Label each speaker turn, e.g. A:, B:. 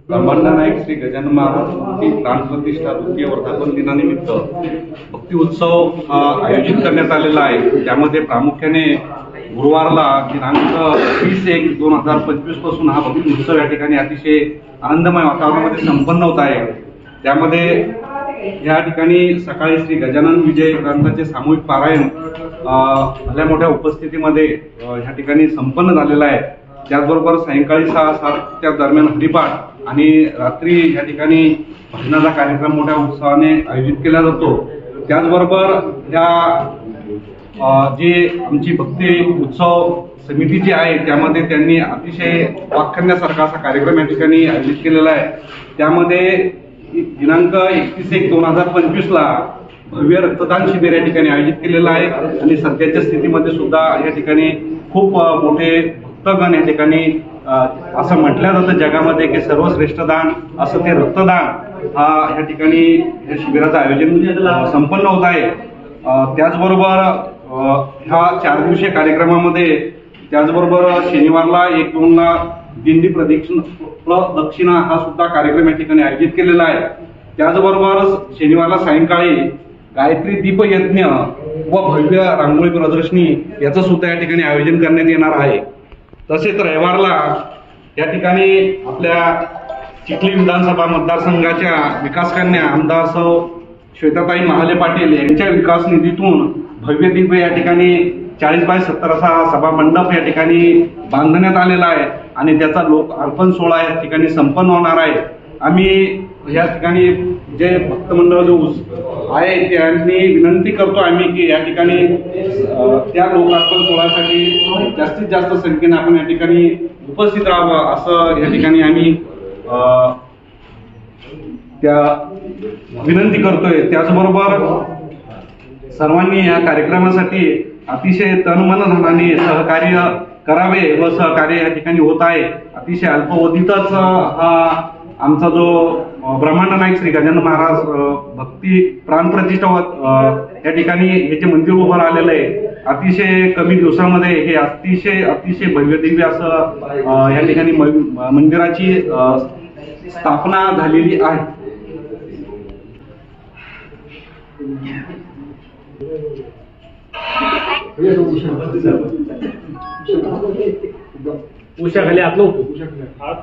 A: ब्रह्मांड नायक श्री गजानन महाराज भक्ती प्राणप्रतिष्ठा द्वितीय वर्धापन दिनानिमित्त भक्ती उत्सव आयोजित करण्यात आलेला आहे। त्यामध्ये प्रामुख्याने गुरुवारला दिनांक 30/1/2025 पासून हा भक्ती उत्सव या ठिकाणी अतिशय आनंदमय वातावरणामध्ये संपन्न होत आहे। त्यामध्ये या ठिकाणी सकाळी श्री गजानन विजय ग्रंथाचे सामूहिक पारायण भल्या मोठ्या उपस्थितीमध्ये या ठिकाणी संपन्न झालेला आहे। त्याचबरोबर सायंकाळी 6-7 दरम्यान हरिपाठ आणि रात्री या ठिकाणी भजनाचा कार्यक्रम मोठ्या उत्साहाने आयोजित केला जातो। त्याचबरोबर या जी आमची भक्ती उत्सव समिती जी आहे त्यामध्ये त्यांनी अतिशय वाखाणण्यासारखा असा कार्यक्रम या ठिकाणी आयोजित केलेला आहे। त्यामध्ये दिनांक 31/1/2025 ला भव्य रक्तदान शिबिर या ठिकाणी आयोजित केलेलं आहे आणि सध्याच्या स्थितीमध्ये सुद्धा या ठिकाणी खूप मोठे भक्तगण या ठिकाणी असं म्हटलं जातं जगामध्ये की सर्वश्रेष्ठ दान असं ते रक्तदान हा या ठिकाणी या शिबिराचं आयोजन संपन्न होत आहे। त्याचबरोबर ह्या 4 दिवसीय कार्यक्रमामध्ये त्याचबरोबर शनिवारला 1-2 ला दिंडी प्रदक्षिणा हा सुद्धा कार्यक्रम या ठिकाणी आयोजित केलेला आहे। त्याचबरोबर शनिवारला सायंकाळी गायत्री दीप यज्ञ व भव्य रांगोळी प्रदर्शनी याचं सुद्धा या ठिकाणी आयोजन करण्यात येणार आहे। तसेच रविवारला या ठिकाणी आपल्या चिखली विधानसभा मतदारसंघाच्या विकास कन्या आमदार सौ श्वेताताई महाले पाटील यांच्या विकास निधीतून भव्य दिव्य या ठिकाणी 40x70 असा सभा मंडप या ठिकाणी बांधण्यात आलेला आहे आणि त्याचा लोक अर्पण सोहळा या ठिकाणी संपन्न होणार आहे। आम्ही या ठिकाणी जे भक्त मंडळ जो आहे त्यांनी विनंती करतो आम्ही की या ठिकाणी त्या लोकार्पण सोहळ्यासाठी जास्तीत जास्त संख्येने आपण या ठिकाणी उपस्थित राहावं असं या ठिकाणी आम्ही त्या विनंती करतोय। त्याचबरोबर सर्वांनी या कार्यक्रमासाठी अतिशय तनमन धनाने सहकार्य करावे व सहकार्य या ठिकाणी होत आहे। अतिशय अल्पावधीतच हा आमचा जो ब्रह्मांड नायक श्री गजानन महाराज भक्ती प्राणप्रतिष्ठा या ठिकाणी हे जे मंदिर उभं राहिलेलं आहे अतिशय कमी दिवसामध्ये हे अतिशय भव्य दिव्य असं या ठिकाणी मंदिराची स्थापना झालेली आहे।
B: उशाखाली आत नव्हतो.
C: उशाखाली आत